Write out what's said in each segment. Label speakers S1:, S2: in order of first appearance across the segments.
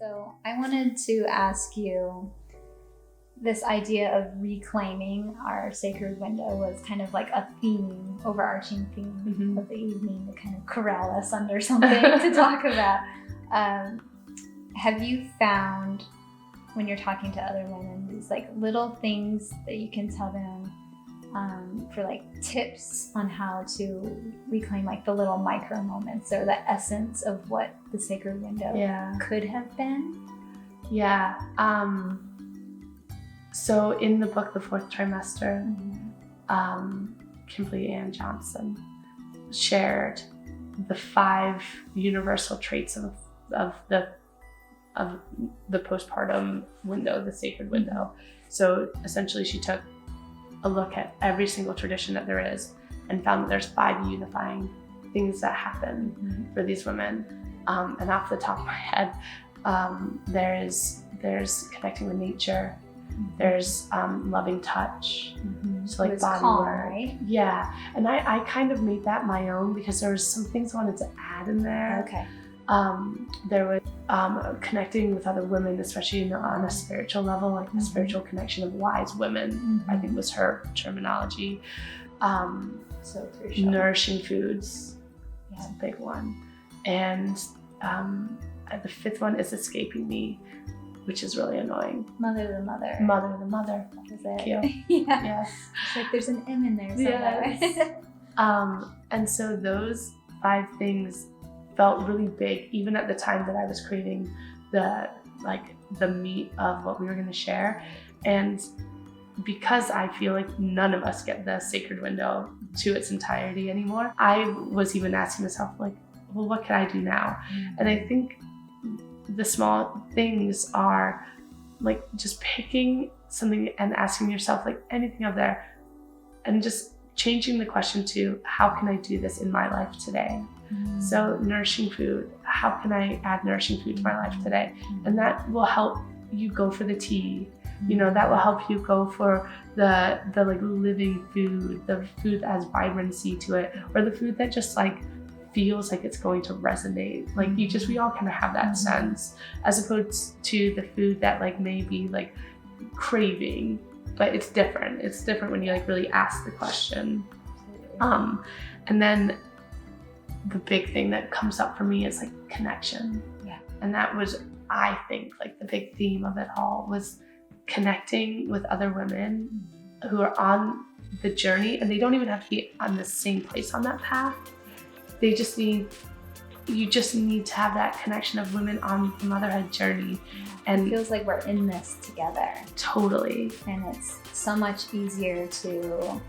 S1: So I wanted to ask you, this idea of reclaiming our sacred window was kind of like a theme, overarching theme of the evening to kind of corral us under something to talk about. Have you found, when you're talking to other women, these like little things that you can tell them for like tips on how to reclaim like the little micro moments or the essence of what the sacred window could have been?
S2: Yeah. So in the book, The Fourth Trimester, Kimberly Ann Johnson shared the 5 universal traits of the postpartum window, the sacred window. So essentially she took a look at every single tradition that there is and found that there's 5 unifying things that happen for these women. And off the top of my head, there's connecting with nature. There's loving touch, so like body
S1: calm,
S2: work.
S1: Right?
S2: Yeah, and I kind of made that my own because there was some things I wanted to add in there.
S1: Okay.
S2: There was connecting with other women, especially on a spiritual level, like the spiritual connection of wise women, I think was her terminology.
S1: So crucial.
S2: Nourishing foods, is a big one. And the 5th one is escaping me, which is really annoying.
S1: Mother the mother.
S2: Mother the mother.
S1: That was it.
S2: Yeah. Yes.
S1: It's like there's an M in there somewhere.
S2: Yes. And so those 5 things felt really big, even at the time that I was creating the meat of what we were going to share. And because I feel like none of us get the sacred window to its entirety anymore, I was even asking myself, like, well, what can I do now? And I think the small things are like just picking something and asking yourself like anything up there and just changing the question to how can I do this in my life today? So nourishing food, how can I add nourishing food to my life today? And that will help you go for the tea, that will help you go for the like living food, the food that has vibrancy to it, or the food that just like feels like it's going to resonate. Like we all kind of have that sense, as opposed to the food that like maybe like craving, but it's different. It's different when you like really ask the question. And then the big thing that comes up for me is like connection. Yeah. And that was, I think, like the big theme of it all was connecting with other women who are on the journey, and they don't even have to be on the same place on that path. You just need to have that connection of women on the motherhood journey. And
S1: it feels like we're in this together.
S2: Totally.
S1: And it's so much easier to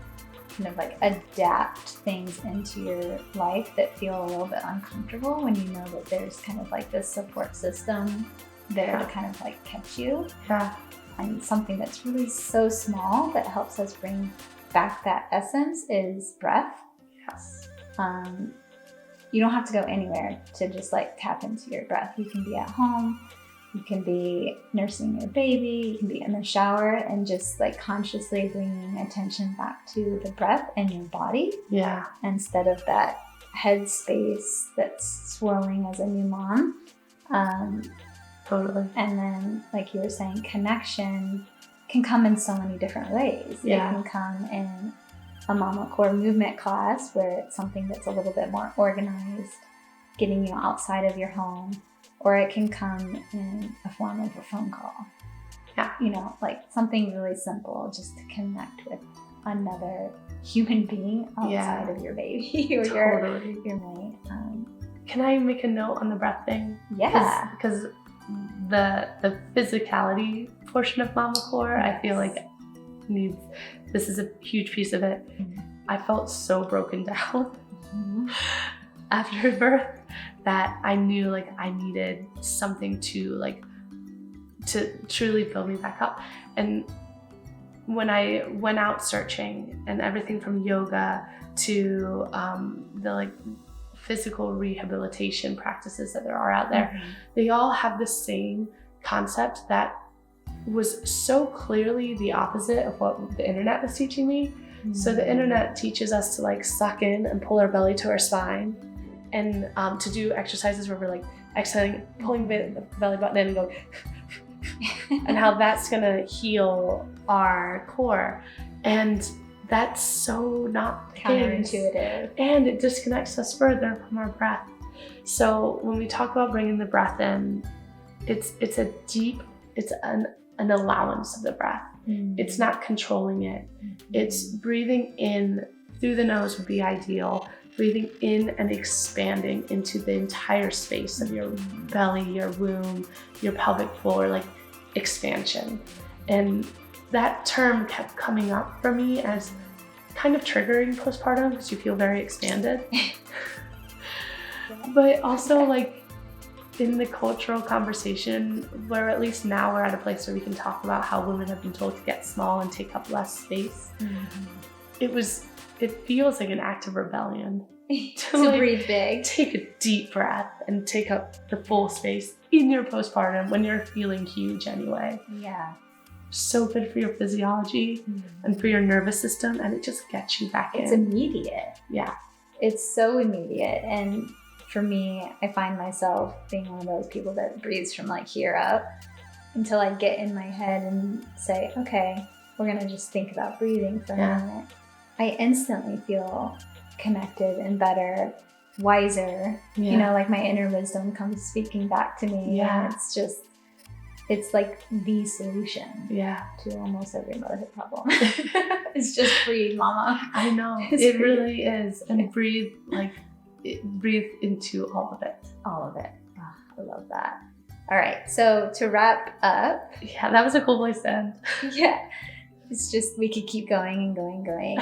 S1: kind of like adapt things into your life that feel a little bit uncomfortable when you know that there's kind of like this support system there to kind of like catch you.
S2: Yeah.
S1: And something that's really so small that helps us bring back that essence is breath.
S2: Yes.
S1: You don't have to go anywhere to just like tap into your breath. You can be at home, you can be nursing your baby, you can be in the shower, and just like consciously bringing attention back to the breath and your body. Yeah. Instead of that head space that's swirling as a new mom.
S2: Totally.
S1: And then, like you were saying, connection can come in so many different ways.
S2: Yeah.
S1: It can come in a MamaCore movement class where it's something that's a little bit more organized, getting you outside of your home, or it can come in a form of a phone call. Yeah. Like something really simple just to connect with another human being outside of your baby or your mate.
S2: Can I make a note on the breath thing?
S1: Yeah.
S2: Because the physicality portion of MamaCore, I feel like this is a huge piece of it. I felt so broken down after birth that I knew like I needed something to truly build me back up. And when I went out searching, and everything from yoga to the like physical rehabilitation practices that there are out there, they all have the same concept that was so clearly the opposite of what the internet was teaching me. So the internet teaches us to like suck in and pull our belly to our spine, and to do exercises where we're like exhaling, pulling the belly button in and going, and how that's gonna heal our core. And that's so not
S1: counterintuitive.
S2: And it disconnects us further from our breath. So when we talk about bringing the breath in, it's an allowance of the breath. It's not controlling it. It's breathing in through the nose would be ideal. Breathing in and expanding into the entire space of your belly, your womb, your pelvic floor, like expansion. And that term kept coming up for me as kind of triggering postpartum because you feel very expanded. But also like in the cultural conversation, where at least now we're at a place where we can talk about how women have been told to get small and take up less space. It feels like an act of rebellion
S1: to like breathe big,
S2: take a deep breath and take up the full space in your postpartum when you're feeling huge anyway.
S1: Yeah.
S2: So good for your physiology and for your nervous system, and it just gets you back in.
S1: It's immediate.
S2: Yeah.
S1: It's so immediate. And for me, I find myself being one of those people that breathes from like here up until I get in my head and say, okay, we're gonna just think about breathing for a minute. I instantly feel connected and better, wiser. You know, like my inner wisdom comes speaking back to me.
S2: Yeah.
S1: And it's like the solution to almost every motherhood problem. It's just breathe, mama.
S2: I know. It really is. And breathe into all of it.
S1: All of it. Oh, I love that. All right. So to wrap up.
S2: Yeah, that was a cool place to end.
S1: Yeah. It's just, we could keep going and going.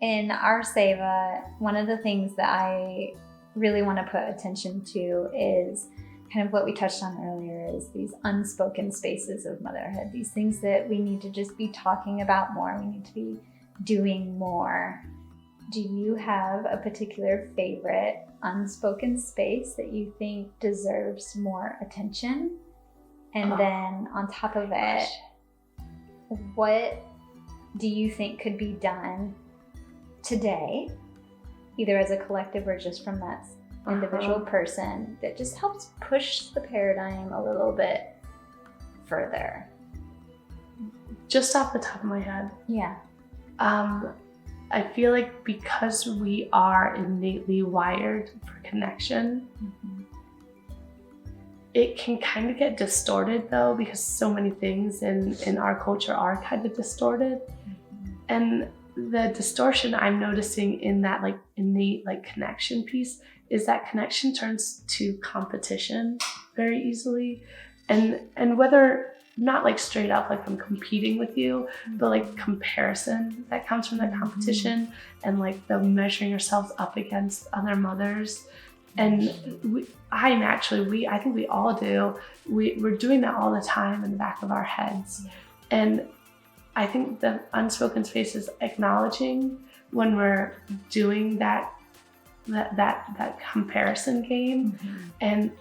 S1: In our Seva, one of the things that I really want to put attention to is kind of what we touched on earlier, is these unspoken spaces of motherhood, these things that we need to just be talking about more. We need to be doing more. Do you have a particular favorite unspoken space that you think deserves more attention? And then on top of it, what do you think could be done today, either as a collective or just from that individual person, that just helps push the paradigm a little bit further?
S2: Just off the top of my head.
S1: Yeah.
S2: I feel like because we are innately wired for connection, it can kind of get distorted though, because so many things in our culture are kind of distorted. And the distortion I'm noticing in that like innate like connection piece is that connection turns to competition very easily. And whether not like straight up like I'm competing with you, but like comparison that comes from that competition and like the measuring yourselves up against other mothers. And I think we all do. We're doing that all the time in the back of our heads. And I think the unspoken space is acknowledging when we're doing that comparison game and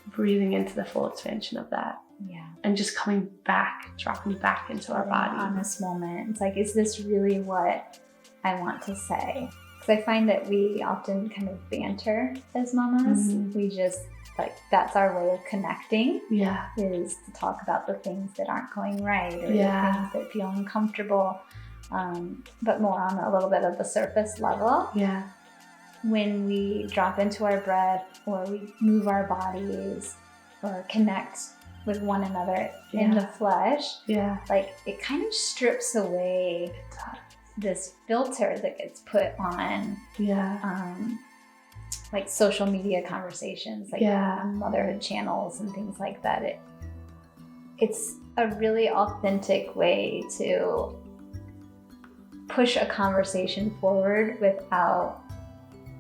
S2: breathing into the full expansion of that.
S1: Yeah.
S2: And just coming back, dropping back into our body.
S1: Honest moment. It's like, is this really what I want to say? Because I find that we often kind of banter as mamas. We just like, that's our way of connecting.
S2: Yeah.
S1: Is to talk about the things that aren't going right or the things that feel uncomfortable, but more on a little bit of the surface level.
S2: Yeah.
S1: When we drop into our breath or we move our bodies or connect with one another in the flesh, like it kind of strips away this filter that gets put on like social media conversations, like on motherhood channels and things like that. It's a really authentic way to push a conversation forward without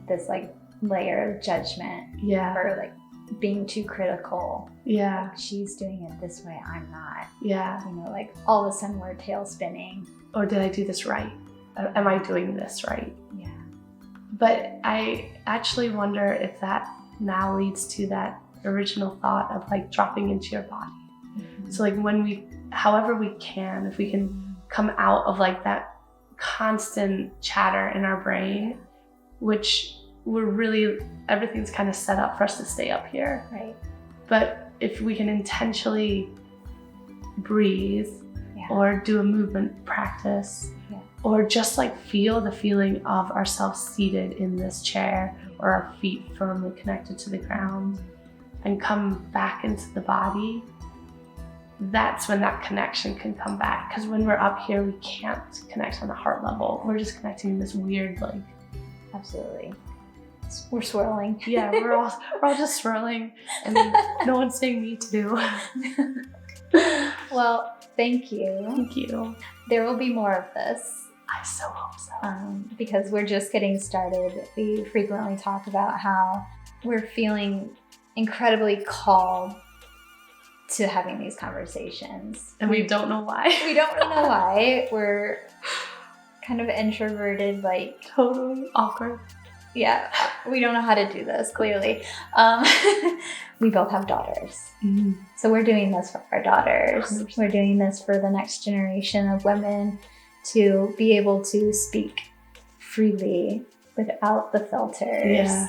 S1: this like layer of judgment or like being too critical.
S2: Yeah.
S1: Like, she's doing it this way, I'm not.
S2: Yeah.
S1: You know, like all of a sudden we're tail spinning.
S2: Or did I do this right? Am I doing this right?
S1: Yeah.
S2: But I actually wonder if that now leads to that original thought of like dropping into your body. So like however we can, if we can come out of like that constant chatter in our brain, which everything's kind of set up for us to stay up here.
S1: Right.
S2: But if we can intentionally breathe,
S1: Yeah.
S2: or do a movement practice,
S1: Yeah.
S2: or just like feel the feeling of ourselves seated in this chair, or our feet firmly connected to the ground, and come back into the body, that's when that connection can come back. Because when we're up here, we can't connect on the heart level. We're just connecting in this weird, like,
S1: Absolutely. We're swirling.
S2: yeah, we're all just swirling, and no one's saying me to do.
S1: Well, thank you.
S2: Thank you.
S1: There will be more of this.
S2: I so hope so.
S1: Because we're just getting started. We frequently talk about how we're feeling incredibly called to having these conversations.
S2: And we don't know why.
S1: We don't really know why. We're kind of introverted, like...
S2: Totally awkward.
S1: Yeah, we don't know how to do this, clearly. We both have daughters.
S2: Mm-hmm.
S1: So we're doing this for our daughters.
S2: 100%.
S1: We're doing this for the next generation of women to be able to speak freely without the filters.
S2: Yeah.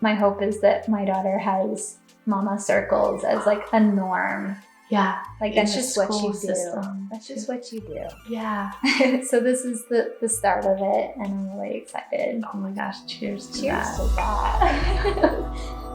S1: My hope is that my daughter has mama circles as like a norm.
S2: Yeah.
S1: Like
S2: In
S1: that's
S2: the
S1: just what
S2: school
S1: you
S2: system.
S1: do. That's just what you do.
S2: Yeah.
S1: So this is the start of it, and I'm really excited.
S2: Oh my gosh, cheers to
S1: Cheers
S2: that.
S1: to that.